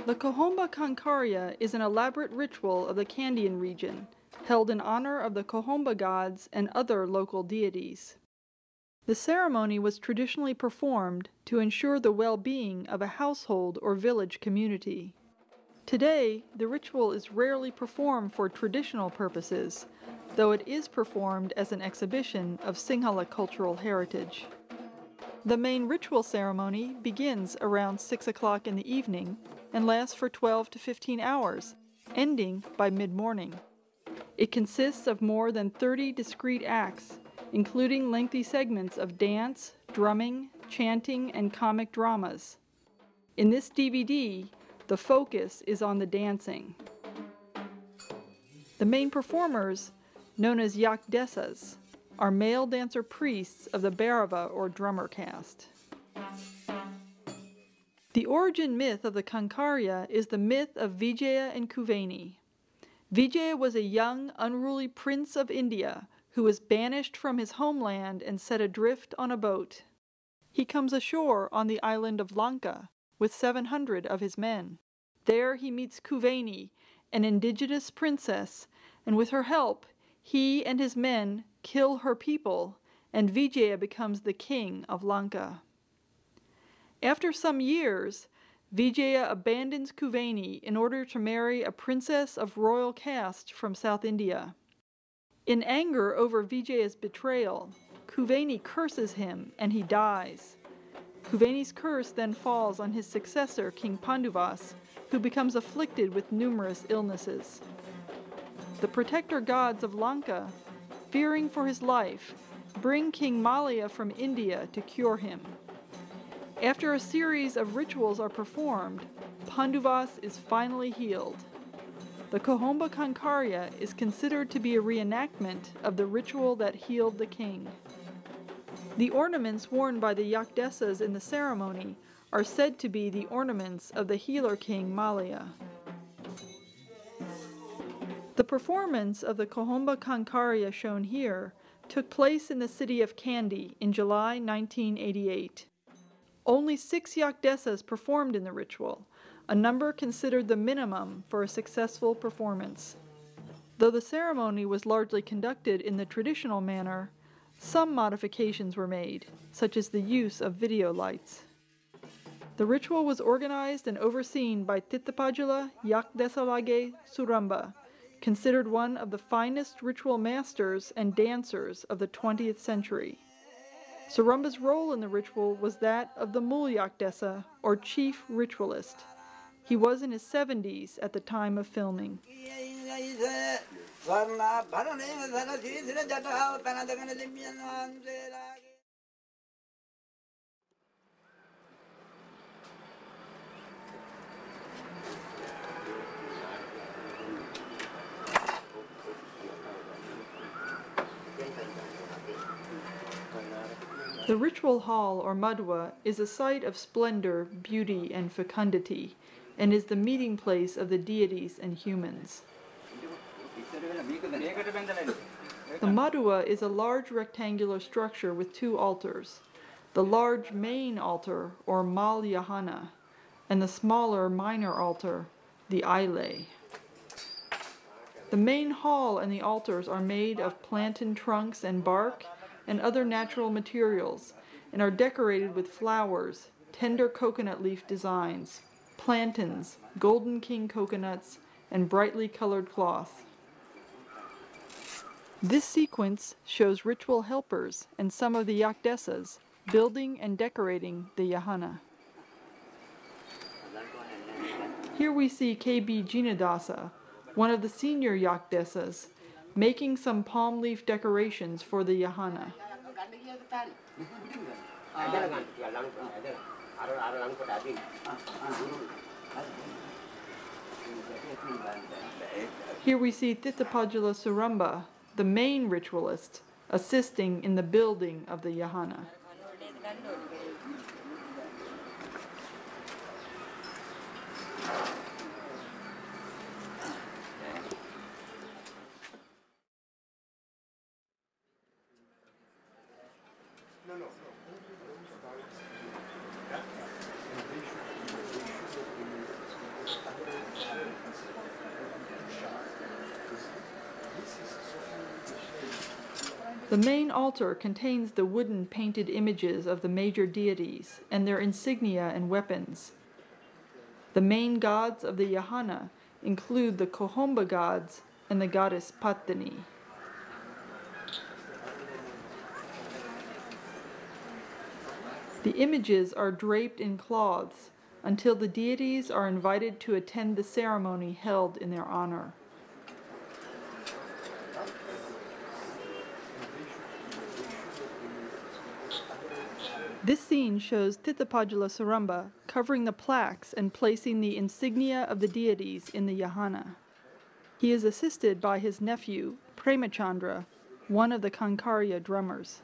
The Kohomba Kankarya is an elaborate ritual of the Kandyan region, held in honor of the Kohomba gods and other local deities. The ceremony was traditionally performed to ensure the well-being of a household or village community. Today, the ritual is rarely performed for traditional purposes, though it is performed as an exhibition of Sinhala cultural heritage. The main ritual ceremony begins around 6 o'clock in the evening and lasts for 12 to 15 hours, ending by mid-morning. It consists of more than 30 discrete acts, including lengthy segments of dance, drumming, chanting, and comic dramas. In this DVD, the focus is on the dancing. The main performers, known as Yak Desas, are male dancer priests of the Bhairava or drummer caste. The origin myth of the Kankarya is the myth of Vijaya and Kuveni. Vijaya was a young, unruly prince of India who was banished from his homeland and set adrift on a boat. He comes ashore on the island of Lanka with 700 of his men. There he meets Kuveni, an indigenous princess, and with her help, he and his men kill her people, and Vijaya becomes the king of Lanka. After some years, Vijaya abandons Kuveni in order to marry a princess of royal caste from South India. In anger over Vijaya's betrayal, Kuveni curses him and he dies. Kuveni's curse then falls on his successor, King Panduvas, who becomes afflicted with numerous illnesses. The protector gods of Lanka, fearing for his life, bring King Malaya from India to cure him. After a series of rituals are performed, Panduvas is finally healed. The Kohomba Kankarya is considered to be a reenactment of the ritual that healed the king. The ornaments worn by the Yak Desas in the ceremony are said to be the ornaments of the healer king Malaya. The performance of the Kohomba Kankarya shown here took place in the city of Kandy in July 1988. Only 6 Yak Desas performed in the ritual, a number considered the minimum for a successful performance. Though the ceremony was largely conducted in the traditional manner, some modifications were made, such as the use of video lights. The ritual was organized and overseen by Tithapajula Yak Desalage Suramba, considered one of the finest ritual masters and dancers of the 20th century. Suramba's role in the ritual was that of the Mul Yak Desa, or chief ritualist. He was in his 70s at the time of filming. The ritual hall, or madhua, is a site of splendor, beauty, and fecundity, and is the meeting place of the deities and humans. The madhua is a large rectangular structure with 2 altars, the large main altar, or mal yahana, and the smaller minor altar, the Ayile. The main hall and the altars are made of plantain trunks and bark and other natural materials, and are decorated with flowers, tender coconut leaf designs, plantains, golden king coconuts, and brightly colored cloth. This sequence shows ritual helpers and some of the Yak Desas building and decorating the yahana. Here we see K.B. Jinadasa, one of the senior Yak Desas, making some palm leaf decorations for the yahana. Here we see Tithapajula Suramba, the main ritualist, assisting in the building of the yahana. The main altar contains the wooden painted images of the major deities and their insignia and weapons. The main gods of the Yahana include the Kohomba gods and the goddess Patani. The images are draped in cloths until the deities are invited to attend the ceremony held in their honor. This scene shows Tithapajala Saramba covering the plaques and placing the insignia of the deities in the Yahana. He is assisted by his nephew, Premachandra, one of the Kankarya drummers.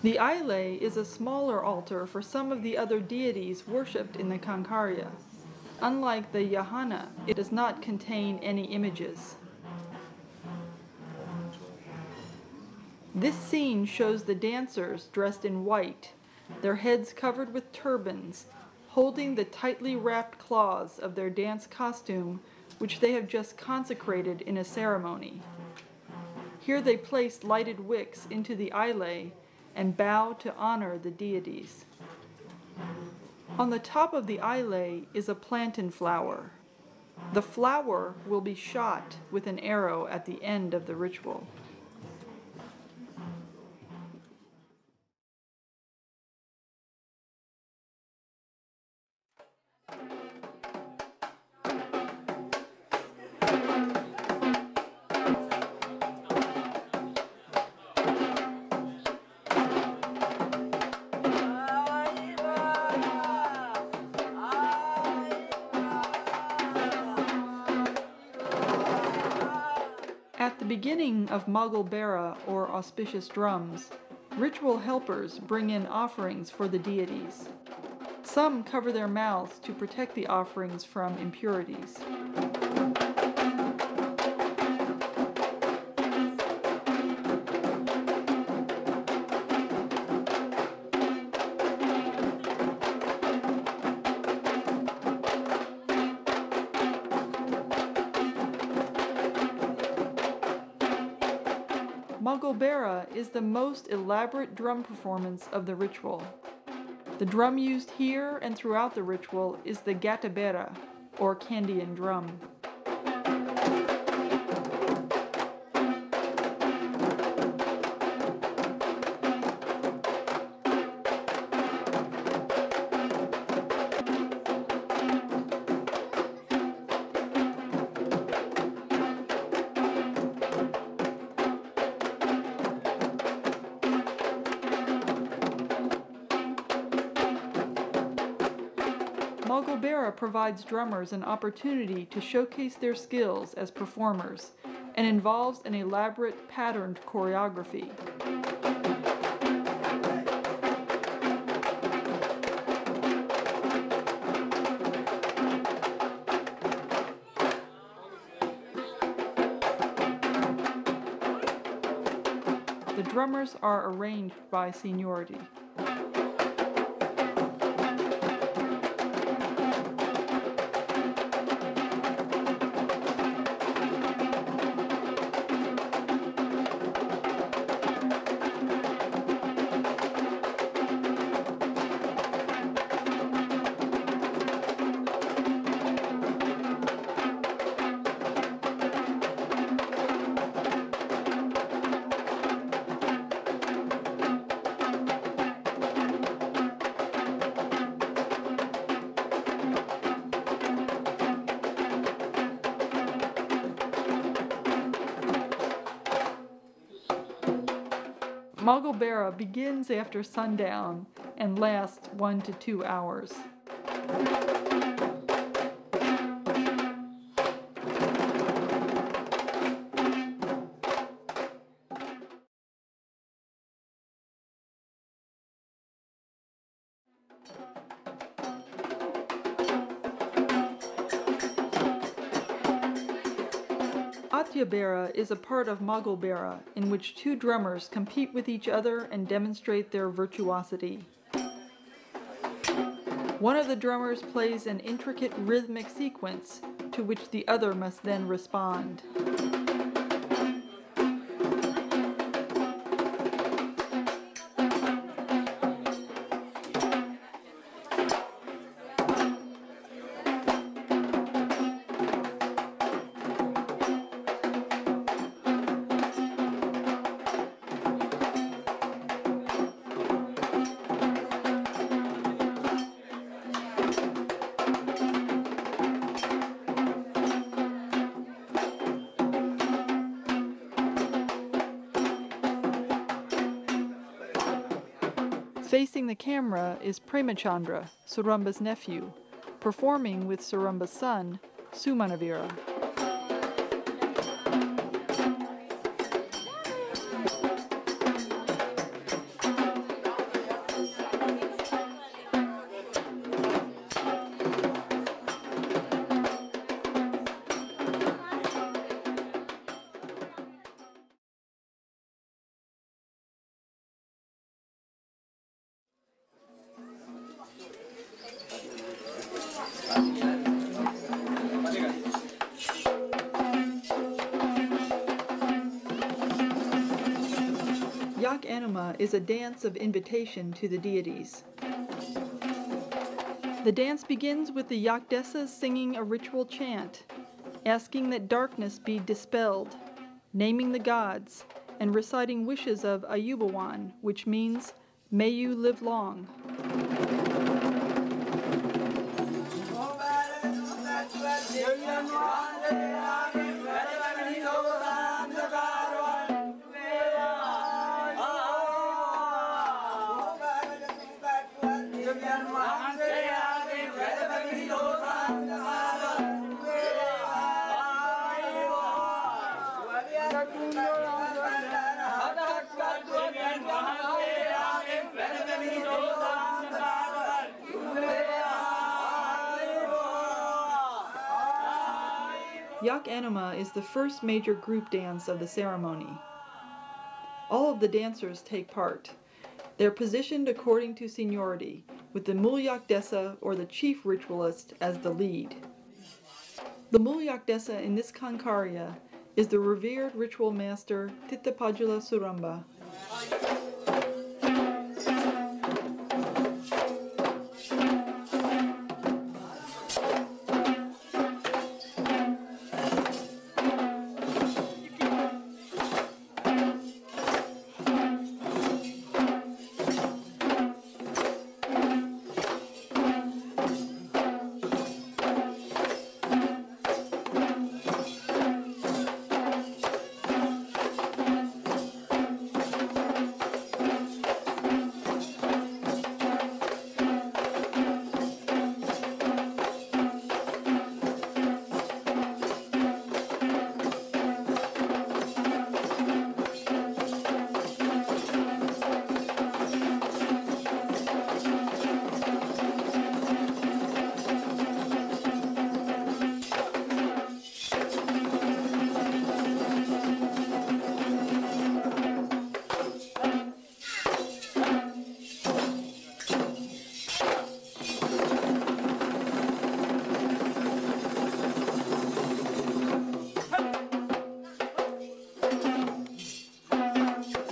The Ayile is a smaller altar for some of the other deities worshipped in the Kankarya. Unlike the Yahana, it does not contain any images. This scene shows the dancers dressed in white, their heads covered with turbans, holding the tightly wrapped cloths of their dance costume, which they have just consecrated in a ceremony. Here they place lighted wicks into the Ayile and bow to honor the deities. On the top of the Ayile is a plantain flower. The flower will be shot with an arrow at the end of the ritual. At the beginning of Magal Bera, or auspicious drums, ritual helpers bring in offerings for the deities. Some cover their mouths to protect the offerings from impurities. Magal Bera is the most elaborate drum performance of the ritual. The drum used here and throughout the ritual is the Gatabera, or Kandyan drum. Magal Bera provides drummers an opportunity to showcase their skills as performers and involves an elaborate patterned choreography. The drummers are arranged by seniority. Magal Bera begins after sundown and lasts 1 to 2 hours. Bera is a part of Bera, in which two drummers compete with each other and demonstrate their virtuosity. One of the drummers plays an intricate rhythmic sequence to which the other must then respond. Facing the camera is Premachandra, Surumba's nephew, performing with Surumba's son, Sumanavira. Yak Anuma is a dance of invitation to the deities. The dance begins with the Yakdesas singing a ritual chant, asking that darkness be dispelled, naming the gods, and reciting wishes of Ayubawan, which means, "May you live long." Yak Anuma is the first major group dance of the ceremony. All of the dancers take part. They're positioned according to seniority, with the Mulyakdesa or the chief ritualist as the lead. The Mulyakdesa in this Kankarya is the revered ritual master Titapajula Surumba.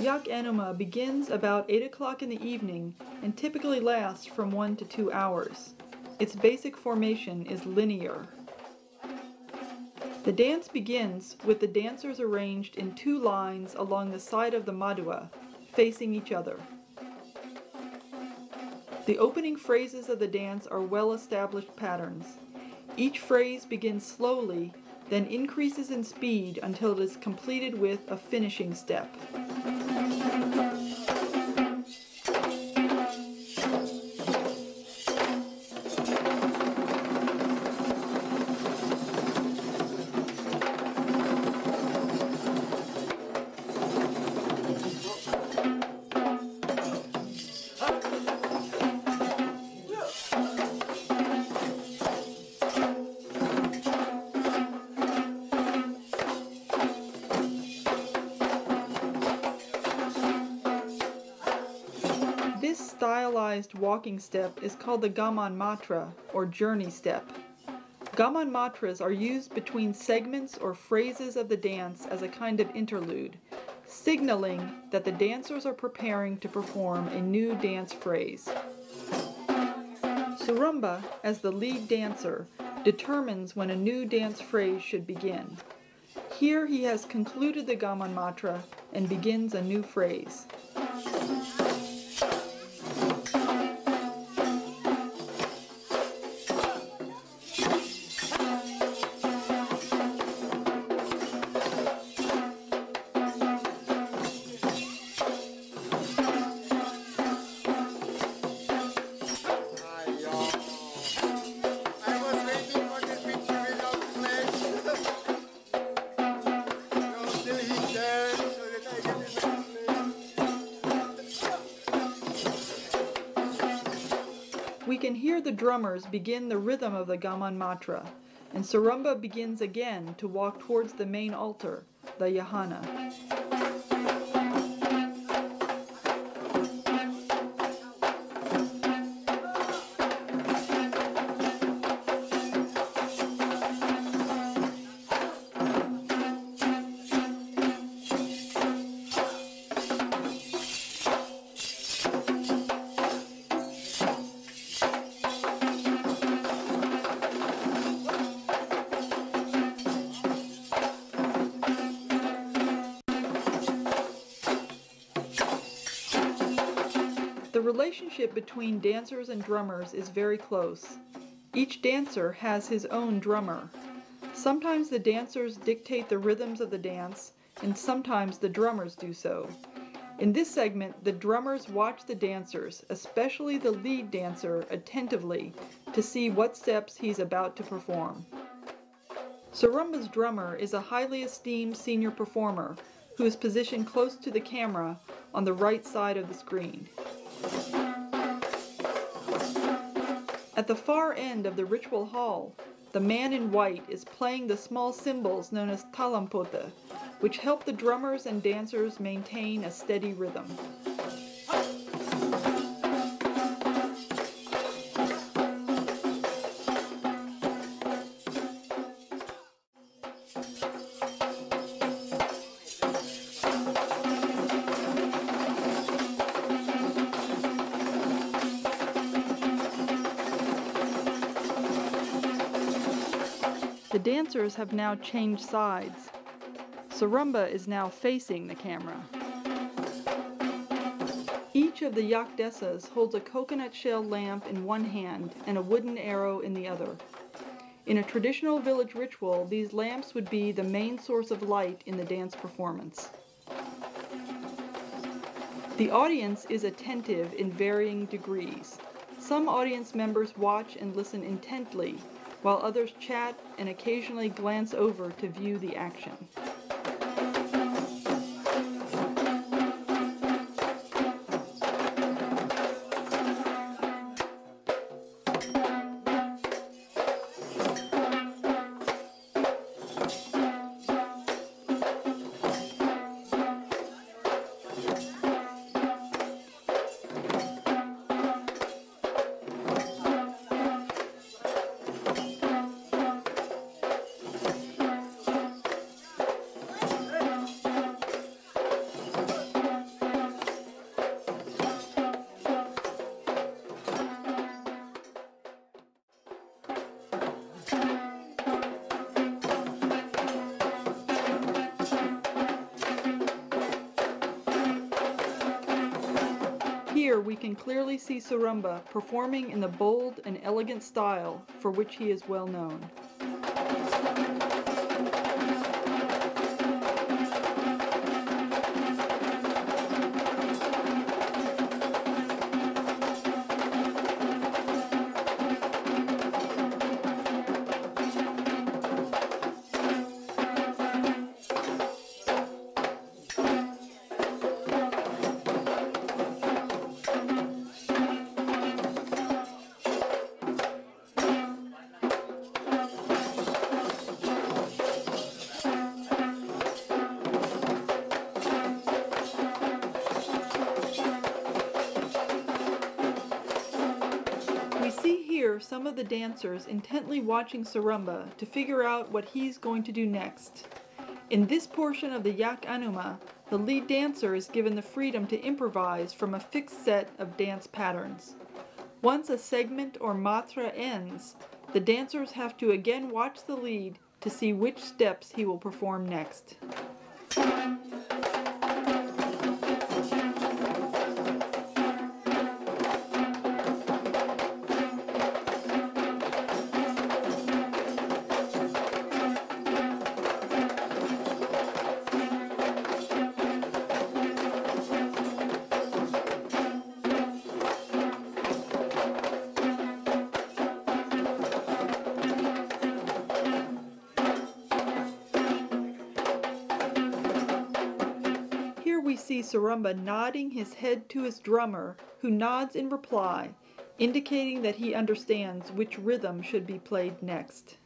Yak Anuma begins about 8 o'clock in the evening and typically lasts from 1 to 2 hours. Its basic formation is linear. The dance begins with the dancers arranged in 2 lines along the side of the Madhua, facing each other. The opening phrases of the dance are well-established patterns. Each phrase begins slowly, then increases in speed until it is completed with a finishing step. stylized walking step is called the gaman matra, or journey step. Gaman matras are used between segments or phrases of the dance as a kind of interlude, signaling that the dancers are preparing to perform a new dance phrase. Surumba, as the lead dancer, determines when a new dance phrase should begin. Here he has concluded the gaman matra and begins a new phrase. We can hear the drummers begin the rhythm of the gaman matra, and Surumba begins again to walk towards the main altar, the yahana. The relationship between dancers and drummers is very close. Each dancer has his own drummer. Sometimes the dancers dictate the rhythms of the dance, and sometimes the drummers do so. In this segment, the drummers watch the dancers, especially the lead dancer, attentively to see what steps he's about to perform. Surumba's drummer is a highly esteemed senior performer who is positioned close to the camera on the right side of the screen. At the far end of the ritual hall, the man in white is playing the small cymbals known as talampota, which help the drummers and dancers maintain a steady rhythm. The dancers have now changed sides. Surumba is now facing the camera. Each of the yak desas holds a coconut shell lamp in one hand and a wooden arrow in the other. In a traditional village ritual, these lamps would be the main source of light in the dance performance. The audience is attentive in varying degrees. Some audience members watch and listen intently, while others chat and occasionally glance over to view the action. Here we can clearly see Surumba performing in the bold and elegant style for which he is well known. here some of the dancers intently watching Sarumba to figure out what he's going to do next. In this portion of the Yak Anuma, the lead dancer is given the freedom to improvise from a fixed set of dance patterns. Once a segment or matra ends, the dancers have to again watch the lead to see which steps he will perform next. We see Sarumba nodding his head to his drummer, who nods in reply, indicating that he understands which rhythm should be played next.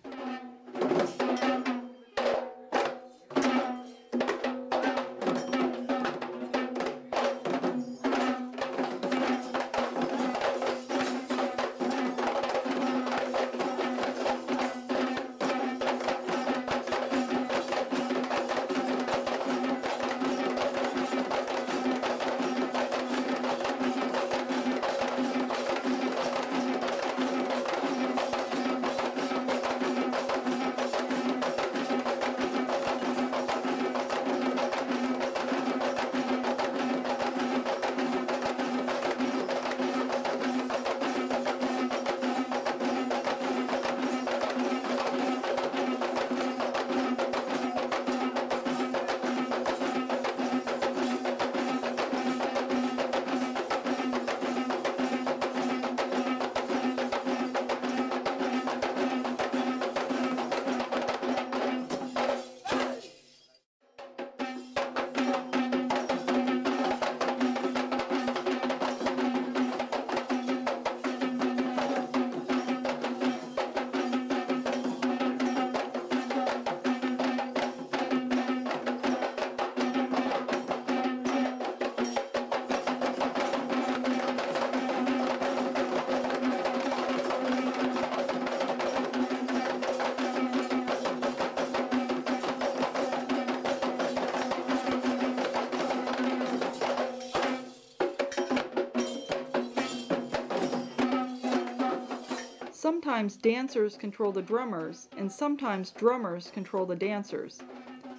Sometimes dancers control the drummers, and sometimes drummers control the dancers.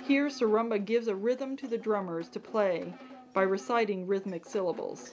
Here Sarumba gives a rhythm to the drummers to play by reciting rhythmic syllables.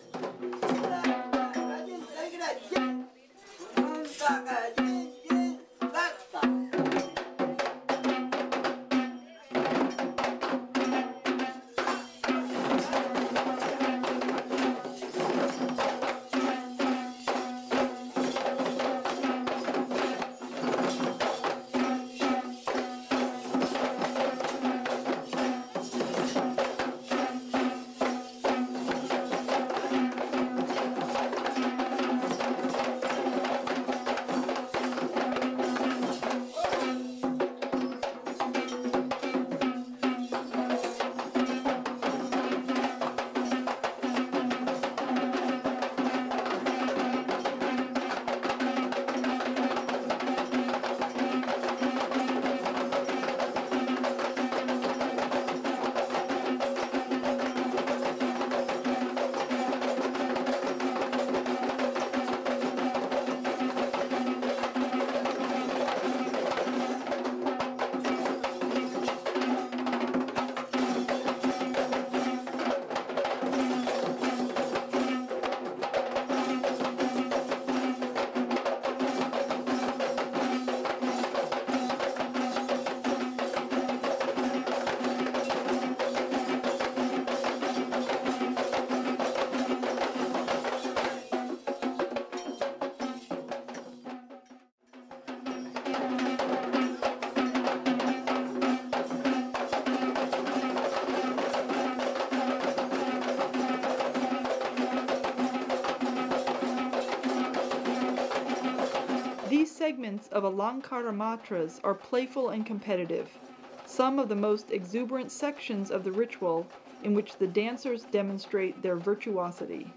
These segments of Alankara matras are playful and competitive, some of the most exuberant sections of the ritual in which the dancers demonstrate their virtuosity.